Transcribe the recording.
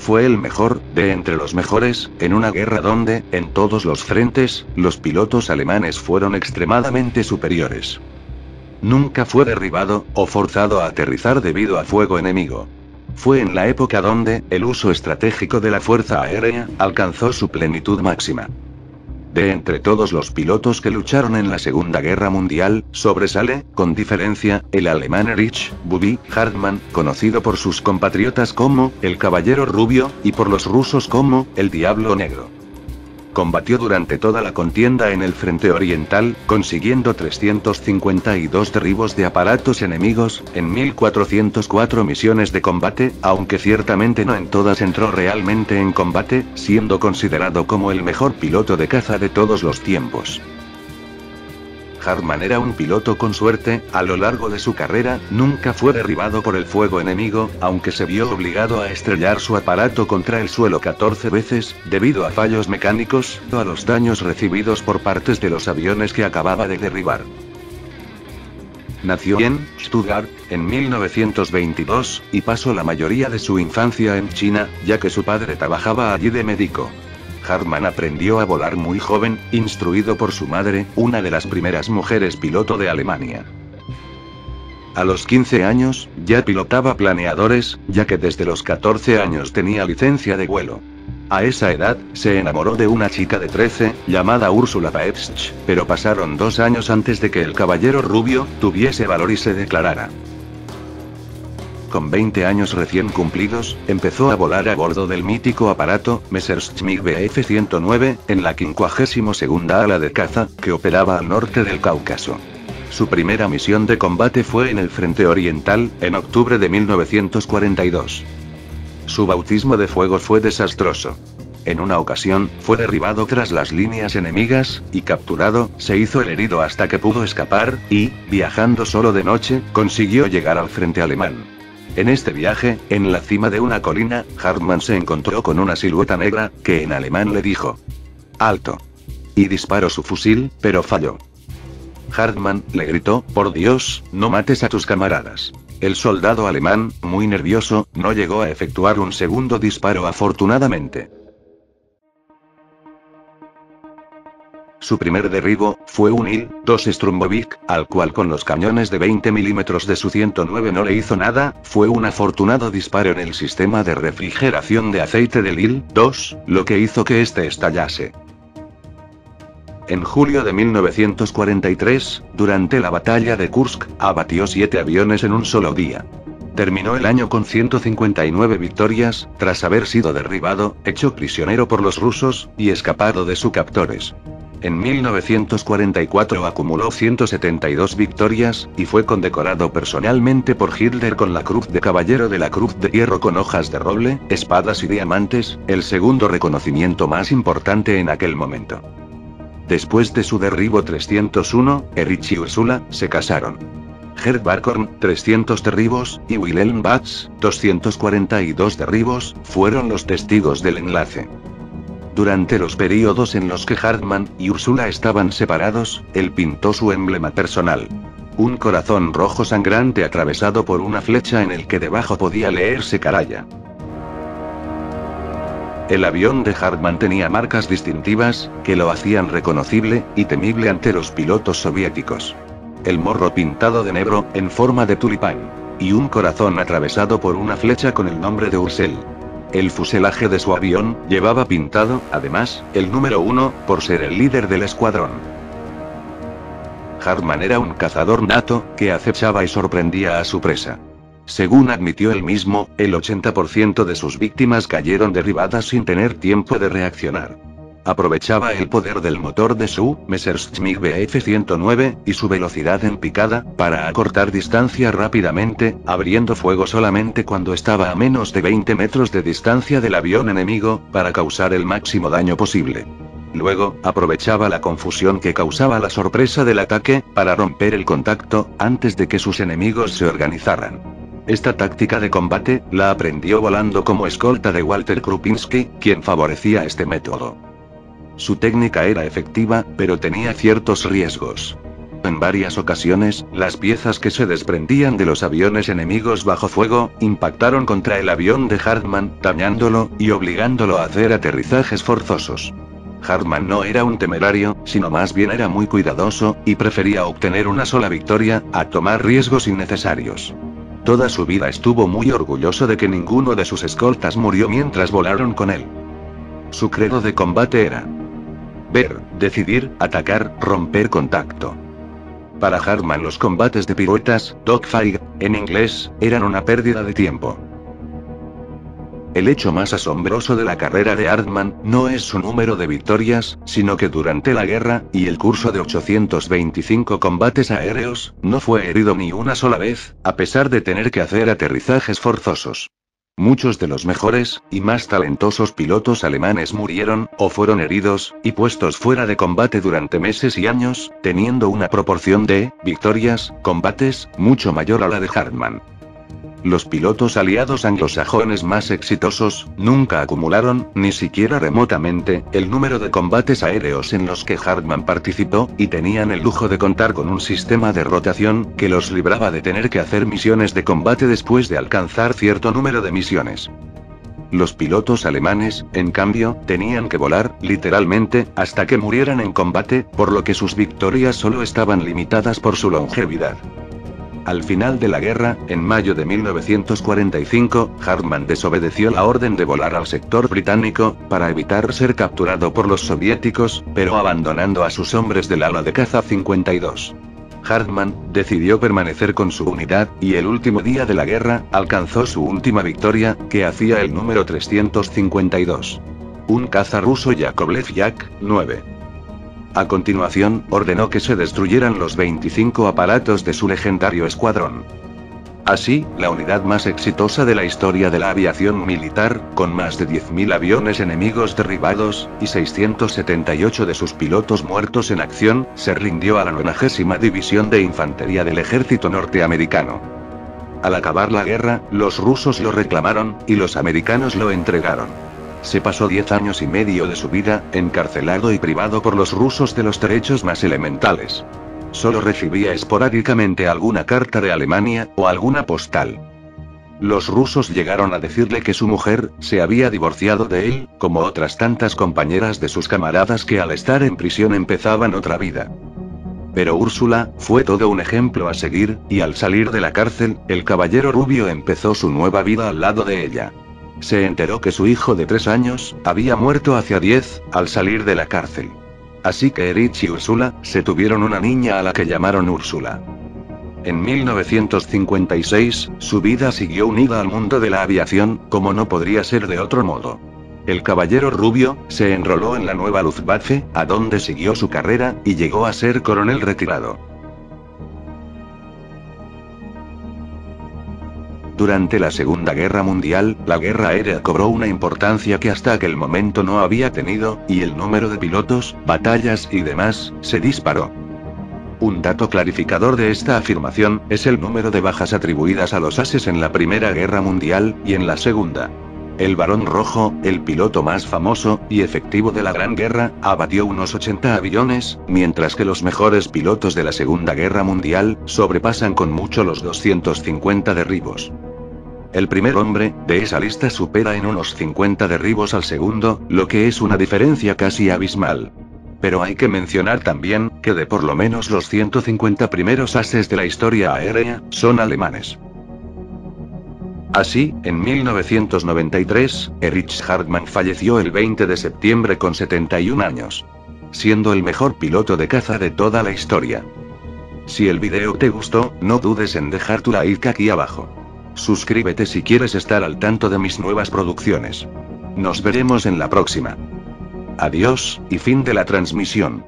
fue el mejor, de entre los mejores, en una guerra donde, en todos los frentes, los pilotos alemanes fueron extremadamente superiores. Nunca fue derribado, o forzado a aterrizar debido a fuego enemigo. Fue en la época donde, el uso estratégico de la fuerza aérea, alcanzó su plenitud máxima. De entre todos los pilotos que lucharon en la Segunda Guerra Mundial, sobresale, con diferencia, el alemán Erich Bubby Hartmann, conocido por sus compatriotas como el Caballero Rubio, y por los rusos como el Diablo Negro. Combatió durante toda la contienda en el frente oriental, consiguiendo 352 derribos de aparatos enemigos, en 1404 misiones de combate, aunque ciertamente no en todas entró realmente en combate, siendo considerado como el mejor piloto de caza de todos los tiempos. Hartmann era un piloto con suerte, a lo largo de su carrera, nunca fue derribado por el fuego enemigo, aunque se vio obligado a estrellar su aparato contra el suelo 14 veces, debido a fallos mecánicos, o a los daños recibidos por partes de los aviones que acababa de derribar. Nació en Stuttgart, en 1922, y pasó la mayoría de su infancia en China, ya que su padre trabajaba allí de médico. Hartmann aprendió a volar muy joven, instruido por su madre, una de las primeras mujeres piloto de Alemania. A los 15 años, ya pilotaba planeadores, ya que desde los 14 años tenía licencia de vuelo. A esa edad, se enamoró de una chica de 13, llamada Ursula Paetsch, pero pasaron 2 años antes de que el Caballero Rubio tuviese valor y se declarara. Con 20 años recién cumplidos, empezó a volar a bordo del mítico aparato, Messerschmitt Bf 109, en la 52ª ala de caza, que operaba al norte del Cáucaso. Su primera misión de combate fue en el frente oriental, en octubre de 1942. Su bautismo de fuego fue desastroso. En una ocasión, fue derribado tras las líneas enemigas, y capturado, se hizo el herido hasta que pudo escapar, y, viajando solo de noche, consiguió llegar al frente alemán. En este viaje, en la cima de una colina, Hartmann se encontró con una silueta negra, que en alemán le dijo: «¡Alto!». Y disparó su fusil, pero falló. Hartmann le gritó: «Por Dios, no mates a tus camaradas». El soldado alemán, muy nervioso, no llegó a efectuar un segundo disparo afortunadamente. Su primer derribo fue un Il-2 Strumbovik, al cual con los cañones de 20 milímetros de su 109 no le hizo nada. Fue un afortunado disparo en el sistema de refrigeración de aceite del Il-2, lo que hizo que este estallase. En julio de 1943, durante la batalla de Kursk, abatió 7 aviones en un solo día. Terminó el año con 159 victorias, tras haber sido derribado, hecho prisionero por los rusos, y escapado de sus captores. En 1944 acumuló 172 victorias, y fue condecorado personalmente por Hitler con la Cruz de Caballero de la Cruz de Hierro con hojas de roble, espadas y diamantes, el segundo reconocimiento más importante en aquel momento. Después de su derribo 301, Erich y Ursula se casaron. Gerd Barkhorn, 300 derribos, y Wilhelm Batz, 242 derribos, fueron los testigos del enlace. Durante los períodos en los que Hartmann y Ursula estaban separados, él pintó su emblema personal. Un corazón rojo sangrante atravesado por una flecha en el que debajo podía leerse Karaya. El avión de Hartmann tenía marcas distintivas, que lo hacían reconocible y temible ante los pilotos soviéticos. El morro pintado de negro, en forma de tulipán. Y un corazón atravesado por una flecha con el nombre de Ursel. El fuselaje de su avión llevaba pintado, además, el número 1, por ser el líder del escuadrón. Hartmann era un cazador nato, que acechaba y sorprendía a su presa. Según admitió él mismo, el 80% de sus víctimas cayeron derribadas sin tener tiempo de reaccionar. Aprovechaba el poder del motor de su Messerschmitt Bf 109, y su velocidad en picada, para acortar distancia rápidamente, abriendo fuego solamente cuando estaba a menos de 20 metros de distancia del avión enemigo, para causar el máximo daño posible. Luego, aprovechaba la confusión que causaba la sorpresa del ataque, para romper el contacto, antes de que sus enemigos se organizaran. Esta táctica de combate, la aprendió volando como escolta de Walter Krupinski, quien favorecía este método. Su técnica era efectiva, pero tenía ciertos riesgos. En varias ocasiones, las piezas que se desprendían de los aviones enemigos bajo fuego, impactaron contra el avión de Hartman, dañándolo, y obligándolo a hacer aterrizajes forzosos. Hartman no era un temerario, sino más bien era muy cuidadoso, y prefería obtener una sola victoria, a tomar riesgos innecesarios. Toda su vida estuvo muy orgulloso de que ninguno de sus escoltas murió mientras volaron con él. Su credo de combate era ver, decidir, atacar, romper contacto. Para Hartman los combates de piruetas, dogfight, en inglés, eran una pérdida de tiempo. El hecho más asombroso de la carrera de Hartman no es su número de victorias, sino que durante la guerra, y el curso de 825 combates aéreos, no fue herido ni una sola vez, a pesar de tener que hacer aterrizajes forzosos. Muchos de los mejores, y más talentosos pilotos alemanes murieron, o fueron heridos, y puestos fuera de combate durante meses y años, teniendo una proporción de victorias, combates, mucho mayor a la de Hartman. Los pilotos aliados anglosajones más exitosos, nunca acumularon, ni siquiera remotamente, el número de combates aéreos en los que Hartman participó, y tenían el lujo de contar con un sistema de rotación, que los libraba de tener que hacer misiones de combate después de alcanzar cierto número de misiones. Los pilotos alemanes, en cambio, tenían que volar, literalmente, hasta que murieran en combate, por lo que sus victorias solo estaban limitadas por su longevidad. Al final de la guerra, en mayo de 1945, Hartman desobedeció la orden de volar al sector británico, para evitar ser capturado por los soviéticos, pero abandonando a sus hombres del ala de caza 52. Hartman decidió permanecer con su unidad, y el último día de la guerra, alcanzó su última victoria, que hacía el número 352. Un caza ruso Yakovlev Yak-9. A continuación, ordenó que se destruyeran los 25 aparatos de su legendario escuadrón. Así, la unidad más exitosa de la historia de la aviación militar, con más de 10.000 aviones enemigos derribados, y 678 de sus pilotos muertos en acción, se rindió a la 90ª División de Infantería del Ejército norteamericano. Al acabar la guerra, los rusos lo reclamaron, y los americanos lo entregaron. Se pasó 10 años y medio de su vida, encarcelado y privado por los rusos de los derechos más elementales. Solo recibía esporádicamente alguna carta de Alemania, o alguna postal. Los rusos llegaron a decirle que su mujer se había divorciado de él, como otras tantas compañeras de sus camaradas que al estar en prisión empezaban otra vida. Pero Úrsula fue todo un ejemplo a seguir, y al salir de la cárcel, el caballero rubio empezó su nueva vida al lado de ella. Se enteró que su hijo de 3 años había muerto hacia 10, al salir de la cárcel. Así que Erich y Úrsula se tuvieron una niña a la que llamaron Úrsula. En 1956, su vida siguió unida al mundo de la aviación, como no podría ser de otro modo. El caballero rubio se enroló en la nueva Luftwaffe, a donde siguió su carrera, y llegó a ser coronel retirado. Durante la Segunda Guerra Mundial, la guerra aérea cobró una importancia que hasta aquel momento no había tenido, y el número de pilotos, batallas y demás, se disparó. Un dato clarificador de esta afirmación, es el número de bajas atribuidas a los ases en la Primera Guerra Mundial, y en la Segunda. El Barón Rojo, el piloto más famoso y efectivo de la Gran Guerra, abatió unos 80 aviones, mientras que los mejores pilotos de la Segunda Guerra Mundial sobrepasan con mucho los 250 derribos. El primer hombre de esa lista supera en unos 50 derribos al segundo, lo que es una diferencia casi abismal. Pero hay que mencionar también que de por lo menos los 150 primeros ases de la historia aérea son alemanes. Así, en 1993, Erich Hartman falleció el 20 de septiembre con 71 años. Siendo el mejor piloto de caza de toda la historia. Si el video te gustó, no dudes en dejar tu like aquí abajo. Suscríbete si quieres estar al tanto de mis nuevas producciones. Nos veremos en la próxima. Adiós, y fin de la transmisión.